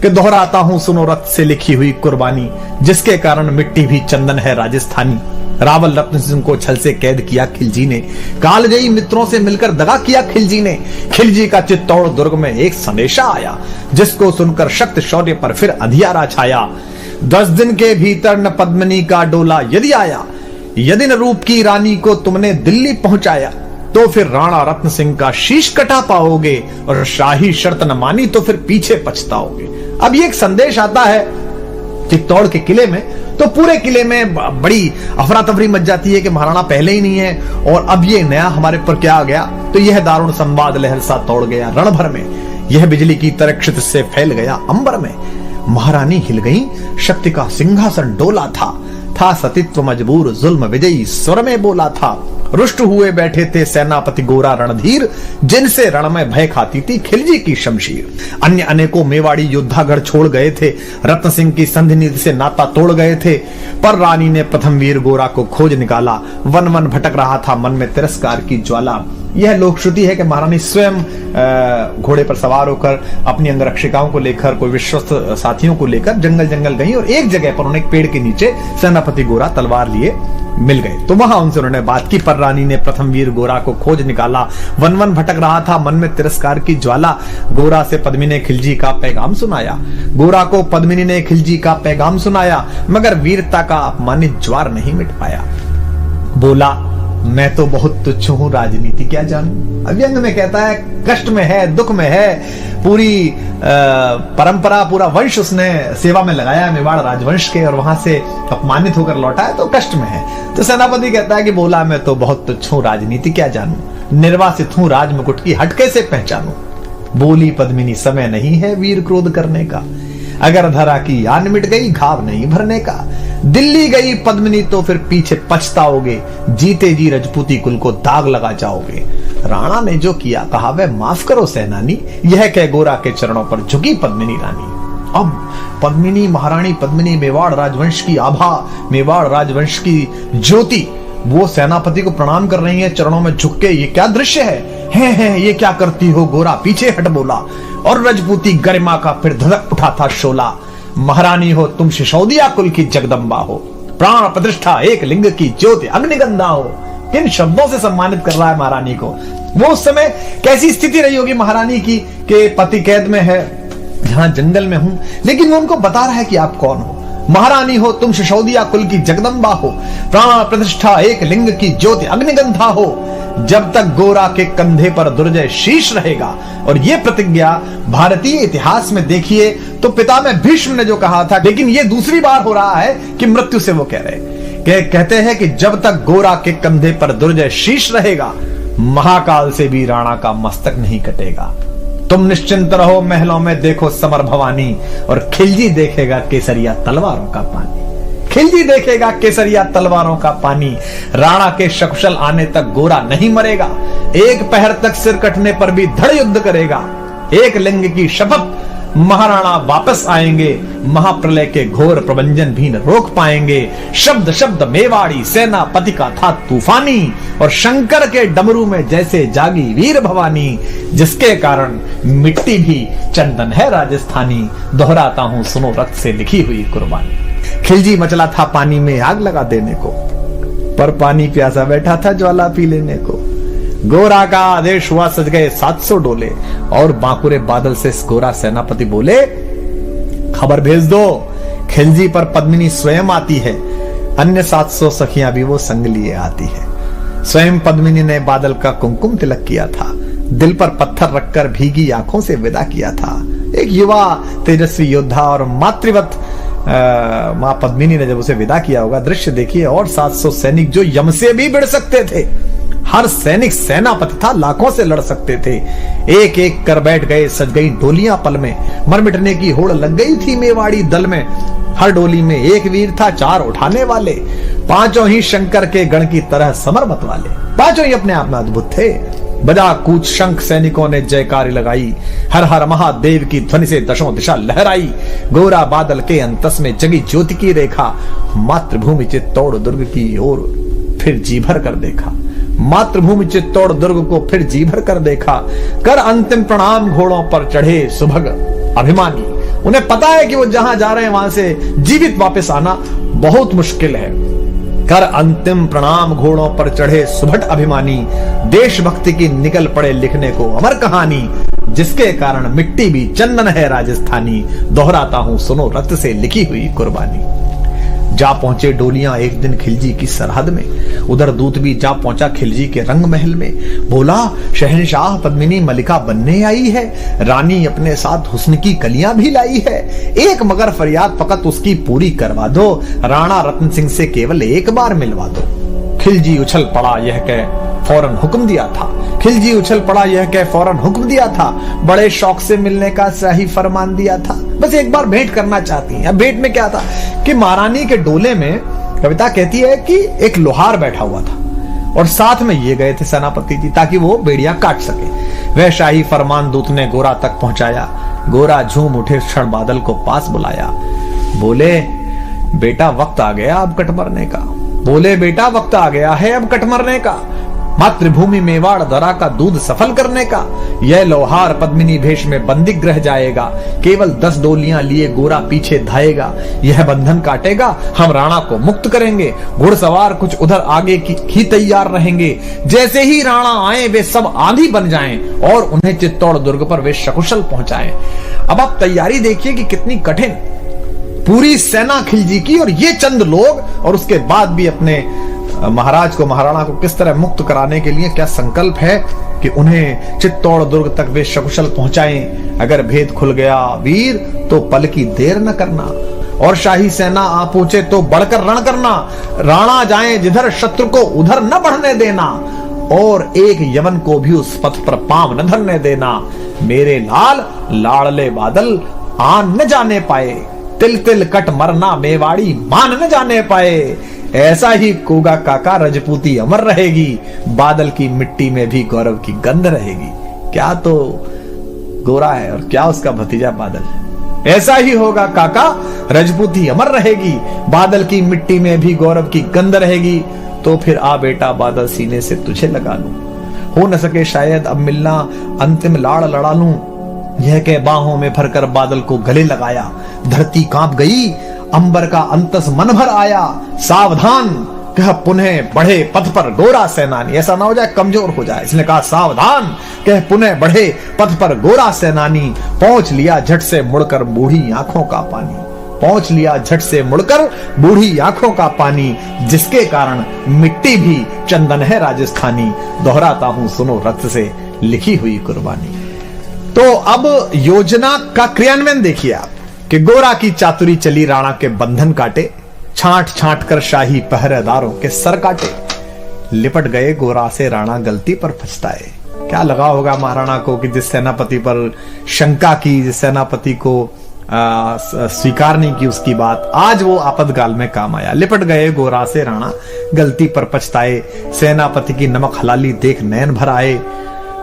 कि दोहराता हूं सुनो रक्त से लिखी हुई कुर्बानी, जिसके कारण मिट्टी भी चंदन है राजस्थानी। रावल रत्न सिंह को छल से कैद किया खिलजी ने, कालजयी मित्रों से मिलकर दगा किया खिलजी ने। खिलजी का चित्तौड़ दुर्ग में एक संदेशा आया, जिसको सुनकर शक्त शौर्य पर फिर अंधियारा छाया। 10 दिन के भीतर न पद्मिनी का डोला यदि आया, यदि न रूप की रानी को तुमने दिल्ली पहुंचाया, तो फिर राणा रत्न सिंह का शीश कटा पाओगे, और शाही शर्त न मानी तो फिर पीछे पछताओगे। अब ये एक संदेश आता है चित्तौड़ के किले में, तो पूरे किले में बड़ी अफरा तफरी मच जाती है कि महाराणा पहले ही नहीं है, और अब ये नया हमारे पर क्या आ गया। तो यह दारुण संवाद लहर सा तोड़ गया रण भर में, यह बिजली की तरह क्षितिज से फैल गया अंबर में। महारानी हिल गई, शक्ति का सिंहासन डोला था सतीत्व मजबूर जुल्म विजयी स्वर में बोला था। रुष्ट हुए बैठे थे सेनापति गोरा रणधीर, जिनसे रण में भय खाती थी खिलजी की शमशीर। अन्य अनेकों मेवाड़ी योद्धागढ़ छोड़ गए थे, रत्न सिंह की संधि नीति से नाता तोड़ गए थे, पर रानी ने प्रथम वीर गोरा को खोज निकाला। वन वन भटक रहा था मन में तिरस्कार की ज्वाला। यह लोक श्रुति है कि महारानी स्वयं घोड़े पर सवार होकर अपनी अंगरक्षिकाओं को लेकर, कोई विश्वस्त साथियों को लेकर जंगल जंगल गई, और एक जगह पर उन्हें एक पेड़ के नीचे सेनापति गोरा तलवार लिए मिल गए। तो वहां उनसे उन्होंने बात की, पर रानी ने प्रथम वीर गोरा को खोज निकाला। वन वन भटक रहा था मन में तिरस्कार की ज्वाला, गोरा से पद्मिनी ने खिलजी का पैगाम सुनाया। गोरा को पद्मिनी ने खिलजी का पैगाम सुनाया, मगर वीरता का अपमानित ज्वार नहीं मिट पाया। बोला, मैं तो बहुत तुच्छ हूं, राजनीति क्या जानूं। अव्यंग में कहता है कष्ट में है, दुख में है, पूरी परंपरा, पूरा वंश उसने सेवा में लगाया मेवाड़ राजवंश के, और वहां से अपमानित होकर लौटा है, तो कष्ट में है। तो सेनापति कहता है कि बोला, मैं तो बहुत तुच्छ हूं, राजनीति क्या जानूं, निर्वासित हूं, राज मुकुट की हट कैसे पहचानूं। बोली पद्मिनी, समय नहीं है वीर क्रोध करने का, अगर धरा की यान मिट गई घाव नहीं भरने का। दिल्ली गई पद्मिनी तो फिर पीछे पछताओगे, जीते जी रजपूती कुल को दाग लगा जाओगे। राणा ने जो किया कहा वह माफ करो सेनानी, यह कह गोरा के चरणों पर झुकी पद्मिनी रानी। अब पद्मिनी, महारानी पद्मिनी, मेवाड़ राजवंश की आभा, मेवाड़ राजवंश की ज्योति, वो सेनापति को प्रणाम कर रही है चरणों में झुक के। ये क्या दृश्य है, ये क्या करती हो गोरा, पीछे हट बोला। और रजपूती गरिमा का फिर धधक उठा था शोला। महारानी हो तुम सिसोदिया कुल की जगदम्बा हो, प्राण प्रतिष्ठा एक लिंग की ज्योति अग्निगंधा हो। किन शब्दों से सम्मानित कर रहा है महारानी को। वो उस समय कैसी स्थिति रही होगी महारानी की कि पति कैद में है, जहां जंगल में हूं, लेकिन वो उनको बता रहा है कि आप कौन हो। महारानी हो तुम सिसोदिया कुल की जगदम्बा हो, प्राण प्रतिष्ठा एक लिंग की ज्योति अग्निगंधा हो। जब तक गोरा के कंधे पर दुर्जय शीश रहेगा। और ये प्रतिज्ञा भारतीय इतिहास में देखिए तो पितामह भीष्म ने जो कहा था, लेकिन ये दूसरी बार हो रहा है कि मृत्यु से वो कह रहे, कहते हैं कि जब तक गोरा के कंधे पर दुर्जय शीश रहेगा, महाकाल से भी राणा का मस्तक नहीं कटेगा। तुम निश्चिंत रहो, महलों में देखो समर भवानी, और खिलजी देखेगा केसरिया तलवारों का पानी। खिलजी देखेगा केसरिया तलवारों का पानी। राणा के सकुशल आने तक गोरा नहीं मरेगा, एक पहर तक सिर कटने पर भी धड़ युद्ध करेगा। एक लिंग की शपथ, महाराणा वापस आएंगे, महाप्रलय के घोर प्रबंजन भी न रोक पाएंगे। शब्द शब्द मेवाड़ी सेनापति का था तूफानी, और शंकर के डमरू में जैसे जागी वीर भवानी, जिसके कारण मिट्टी भी चंदन है राजस्थानी। दोहराता हूं सुनो रक्त से लिखी हुई कुर्बानी। खिलजी मचला था पानी में आग लगा देने को, पर पानी प्यासा बैठा था ज्वाला पी लेने को। गोरा का आदेश हुआ, सज गए 700 डोले, और बांकुरे बादल से गोरा सेनापति बोले, खबर भेज दो, खिलजी पर पद्मिनी स्वयं आती है, अन्य 700 सखियां भी वो संग लिए आती है। स्वयं पद्मिनी ने बादल का कुमकुम तिलक किया था, दिल पर पत्थर रखकर भीगी आंखों से विदा किया था। एक युवा तेजस्वी योद्धा और मातृवत मां पद्मिनी ने जब उसे विदा किया होगा, दृश्य देखिए। और 700 सैनिक जो यम से भी भिड़ सकते थे, हर सैनिक सेनापति था, लाखों से लड़ सकते थे, एक एक कर बैठ गए। सज गई डोलियां पल में, मर मिटने की होड़ लग गई थी मेवाड़ी दल में। हर डोली में एक वीर था, 4 उठाने वाले, पांचों ही शंकर के गण की तरह समर मत वाले। पांचों ही अपने आप में अद्भुत थे। बजा कूच शंख सैनिकों ने जयकारी लगाई, हर हर महादेव की ध्वनि से दशों दिशा लहराई। गोरा बादल के अंतस में जगी ज्योति की रेखा, मातृभूमि चित्तौड़ दुर्ग की ओर फिर जी भर कर देखा। मातृभूमि चित्तौड़ दुर्ग को फिर जी भर कर देखा। कर अंतिम प्रणाम घोड़ों पर चढ़े सुभग अभिमानी, उन्हें पता है कि वो जहां जा रहे हैं वहां से जीवित वापस आना बहुत मुश्किल है। कर अंतिम प्रणाम घोड़ों पर चढ़े सुभट अभिमानी, देशभक्ति की निकल पड़े लिखने को अमर कहानी, जिसके कारण मिट्टी भी चंदन है राजस्थानी, दोहराता हूं सुनो रक्त से लिखी हुई कुर्बानी। जा पहुंचे डोलियां एक दिन खिलजी की सरहद में, उधर दूत भी जा पहुंचा खिलजी के रंग महल में। बोला शहंशाह पद्मिनी मलिका बनने आई है, रानी अपने साथ हुस्न की कलियां भी लाई है, एक मगर फरियाद फकत उसकी पूरी करवा दो, राणा रत्न सिंह से केवल एक बार मिलवा दो। खिलजी उछल पड़ा यह कह फौरन हुक्म दिया था, खिलजी उछल पड़ा यह कह फौरन हुक्म दिया था, बड़े शौक से मिलने का शाही फरमान दिया था। बस एक बार भेंट करना चाहती हैं। अब भेंट में क्या था कि महारानी के डोले में कविता कहती है कि एक लोहार बैठा हुआ था और साथ में ये गए थे सेनापति जी ताकि वो बेड़ियां काट सके। वह शाही फरमान दूत ने गोरा तक पहुंचाया। गोरा झूम उठे क्षण बादल को पास बुलाया। बोले बेटा वक्त आ गया अब कट मरने का, बोले बेटा वक्त आ गया है अब कट मरने का, मातृभूमि मेवाड़ दरा का दूध सफल करने का। यह लोहार पद्मिनी भेष में बंदिग रह जाएगा, केवल 10 डोलियां लिए गोरा पीछे धाएगा। यह बंधन काटेगा, हम राणा को मुक्त करेंगे। घुड़सवार कुछ उधर आगे ही तैयार रहेंगे, जैसे ही राणा आए वे सब आंधी बन जाएं और उन्हें चित्तौड़ दुर्ग पर वे सकुशल पहुंचाएं। अब आप तैयारी देखिए कि कितनी कठिन, पूरी सेना खिलजी की और ये चंद लोग, और उसके बाद भी अपने महाराज को महाराणा को किस तरह मुक्त कराने के लिए क्या संकल्प है कि उन्हें चित्तौड़ दुर्ग तक वे सकुशल पहुंचाएं। अगर भेद खुल गया वीर तो पल की देर न करना, और शाही सेना आ पहुंचे तो बढ़कर रण करना। राणा जाए जिधर शत्रु को उधर न बढ़ने देना, और एक यवन को भी उस पथ पर पांव न धरने देना। मेरे लाल लाड़ले बादल आन न जाने पाए, तिल तिल कट मरना मेवाड़ी मान न जाने पाए। ऐसा ही कोगा काका रजपूती अमर रहेगी, बादल की मिट्टी में भी गौरव की गंध रहेगी। क्या तो गोरा है और क्या उसका भतीजा बादल है। ऐसा ही होगा काका रजपूती अमर रहेगी, बादल की मिट्टी में भी गौरव की गंध रहेगी। तो फिर आ बेटा बादल सीने से तुझे लगा लूं, हो न सके शायद अब मिलना अंतिम लाड़ लड़ा लूं। यह कह बाहों में भरकर बादल को गले लगाया। धरती कांप गई, अंबर का अंतस मन भर आया। सावधान कह पुनः बढ़े पथ पर गोरा सेनानी, ऐसा ना हो जाए कमजोर हो जाए, इसने कहा सावधान कह पुनः बढ़े पथ पर गोरा सेनानी। पहुंच लिया झट से मुड़कर बूढ़ी आंखों का पानी, पहुंच लिया झट से मुड़कर बूढ़ी आंखों का पानी, जिसके कारण मिट्टी भी चंदन है राजस्थानी, दोहराता हूं सुनो रक्त से लिखी हुई कुर्बानी। तो अब योजना का क्रियान्वयन देखिए आप कि गोरा की चातुरी चली, राणा के बंधन काटे, छांट छांट कर शाही पहरेदारों के सर काटे। लिपट गए गोरा से राणा गलती पर पछताए। क्या लगा होगा महाराणा को कि जिस सेनापति पर शंका की, जिस सेनापति को स्वीकार नहीं की उसकी बात, आज वो आपातकाल में काम आया। लिपट गए गोरा से राणा गलती पर पछताए, सेनापति की नमक हलाली देख नैन भर आए।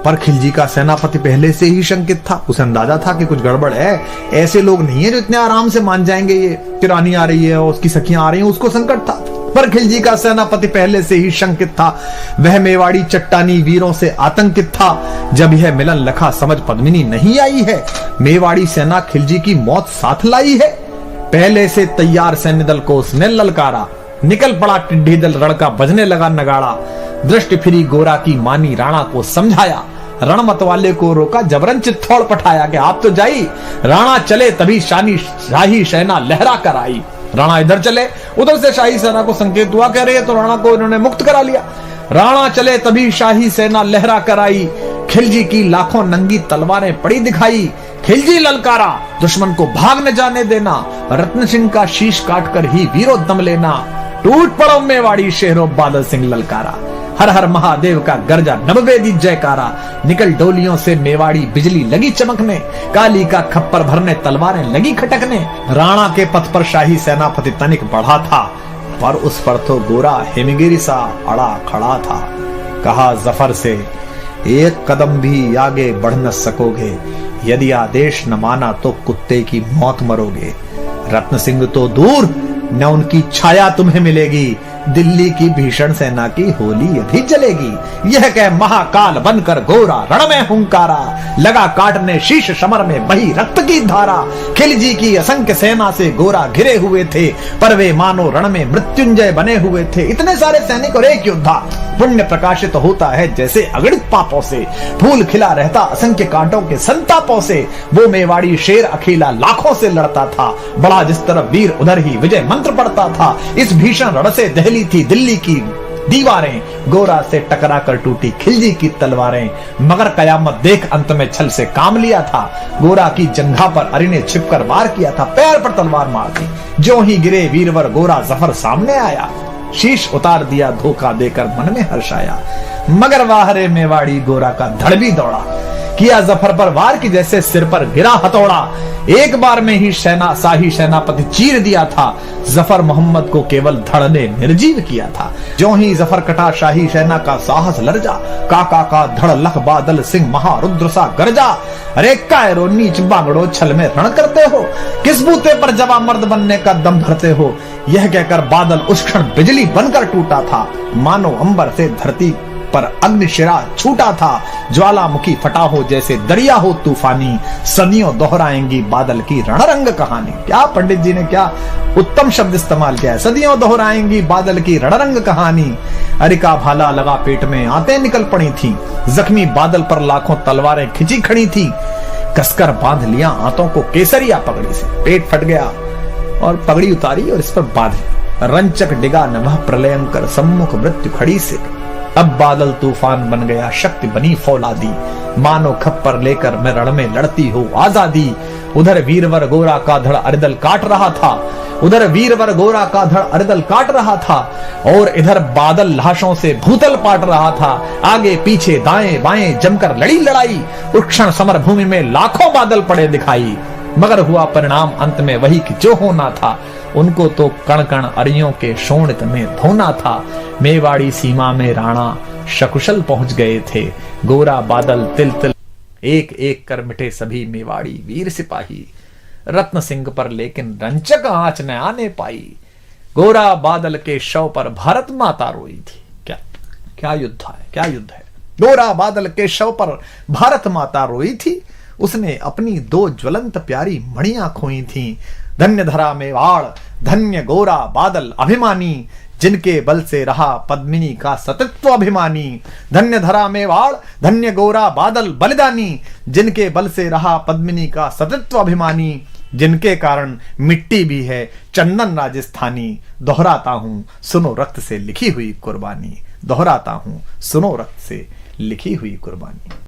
पर खिलजी का सेनापति पहले से ही शंकित था, उसे अंदाजा था कि कुछ गड़बड़ है। ऐसे लोग नहीं है जो इतने आराम से मान जाएंगे, ये रानी आ रही है और उसकी सखियां आ रही हैं, उसको संकट था। पर खिलजी का सेनापति पहले से ही शंकित था। वह मेवाड़ी चट्टानी वीरों से आतंकित था। जब यह मिलन लखा समझ पद्मिनी नहीं आई है, मेवाड़ी सेना खिलजी की मौत साथ लाई है। पहले से तैयार सैन्य दल को उसने ललकारा, निकल पड़ा टिड्डी दल, रण का बजने लगा नगाड़ा। दृष्टि फिरी गोरा की मानी, राणा को समझाया, रण मतवाले को रोका, जबरन चित्तौड़ पठाया कि आप तो जाई। राणा चले तभी शाही सेना लहरा कर आई। राणा इधर चले, उधर से शाही सेना को संकेत हुआ, कह रहे तो राणा को इन्होंने मुक्त करा लिया। राणा चले तभी शाही सेना लहरा कर आई। खिलजी की लाखों नंगी तलवारें पड़ी दिखाई। खिलजी ललकारा, दुश्मन को भाग न जाने देना, रत्न सिंह का शीश काटकर ही वीरों दम लेना। टूट पड़ो मेवाड़ी शहरों, बादल सिंह ललकारा। हर हर महादेव का गर्जा, नववेदी जयकारा। निकल डोलियों से मेवाड़ी, बिजली लगी चमकने, काली का खप्पर भरने, तलवारें लगी खटकने। राणा के पथ पर शाही सेनापति तनिक बढ़ा था, पर उस पर तो गोरा हिमगिरी सा अड़ा खड़ा था। कहा जफर से, एक कदम भी आगे बढ़ न सकोगे, यदि आदेश न माना तो कुत्ते की मौत मरोगे। रत्न सिंह तो दूर, न उनकी छाया तुम्हें मिलेगी, दिल्ली की भीषण सेना की होली अभी जलेगी। यह कह महाकाल बनकर गोरा रण में हुंकारा, लगा काटने शीश समर में बही रक्त की धारा। खिलजी की असंख्य सेना से गोरा घिरे हुए थे, पर वे मानो रण में मृत्युंजय बने हुए थे। इतने सारे सैनिक और एक योद्धा, पुण्य प्रकाशित होता है जैसे अगणित पापों से, फूल खिला रहता असंख्य कांटों के संतापों से। वो मेवाड़ी शेर अकेला लाखों से लड़ता था, बड़ा जिस तरफ वीर उधर ही विजय मंत्र पढ़ता था। इस भीषण रण से दहली थी दिल्ली की दीवारें, गोरा से टकरा कर टूटी खिलजी की तलवारें। मगर कयामत देख अंत में छल से काम लिया था, गोरा की जंघा पर अरी ने छिपकर वार किया था, पैर पर तलवार मार दी। जो ही गिरे वीरवर गोरा जफर सामने आया, शीश उतार दिया धोखा देकर मन में हर्ष आया। मगर वाहरे मेवाड़ी गोरा का धड़ भी दौड़ा, किया जफर पर वार की जैसे सिर पर गिरा हथौड़ा। एक बार में ही शाही सेनापति चीर दिया था, जफर मोहम्मद को केवल धड़ ने निर्जीव किया था। जो ही जफर कटा शाही सेना का साहस लर्जा, काका का धड़ लख बादल सिंह महारुद्र सा गरजा। अरे कायरो नीच बांगड़ो छल में रण करते हो, किस बूते पर जवा मर्द बनने का दम भरते हो। यह कहकर बादल उस क्षण बिजली बनकर टूटा था, मानो अंबर से धरती पर अग्निशिरा छूटा था। ज्वालामुखी फटा हो जैसे दरिया हो तूफानी, सदियों दोहराएंगी बादल की रणरंग कहानी। क्या पंडित जी ने क्या उत्तम शब्द इस्तेमाल किया है, सदियों दोहराएंगी बादल की रणरंग कहानी। अरिका भाला लगा पेट में आंतें निकल पड़ी थी, जख्मी बादल पर लाखों तलवारें खिंची खड़ी थी। कसकर बांध लिया आंतों को केसरिया पगड़ी से, पेट फट गया और पगड़ी उतारी और इस पर बांधी। रंचक डिगा न वह प्रलयंकर, सम्मुख मृत्यु खड़ी से। अब बादल तूफान बन गया, शक्ति बनी फौलादी, मानो खप्पर लेकर मैं रण में लड़ती हो आजादी। उधर वीरवर गोरा का धड़ अरिदल काट रहा था, उधर वीरवर गोरा का धड़ अरिदल काट रहा था, और इधर बादल लाशों से भूतल पाट रहा था। आगे पीछे दाएं बाएं जमकर लड़ी लड़ाई, उस क्षण समर भूमि में लाखों बादल पड़े दिखाई। मगर हुआ परिणाम अंत में वही कि जो होना था, उनको तो कण कण अरियों के शोणित में धोना था। मेवाड़ी सीमा में राणा सकुशल पहुंच गए थे, गोरा बादल तिल तिल एक एक कर मिटे सभी मेवाड़ी वीर सिपाही। रत्न सिंह पर लेकिन रंचक आंच न आने पाई, गोरा बादल के शव पर भारत माता रोई थी। क्या क्या युद्ध है, क्या युद्ध है। गोरा बादल के शव पर भारत माता रोई थी, उसने अपनी दो ज्वलंत प्यारी मणियां खोई थी। धन्य धरा मेवाड़, धन्य गोरा बादल अभिमानी, जिनके बल से रहा पद्मिनी का सतत्व अभिमानी। धन्य धरा मेवाड़, धन्य गोरा बादल बलिदानी, जिनके बल से रहा पद्मिनी का सतत्व अभिमानी। जिनके कारण मिट्टी भी है चंदन राजस्थानी। दोहराता हूं सुनो रक्त से लिखी हुई कुर्बानी, दोहराता हूं सुनो रक्त से लिखी हुई कुर्बानी।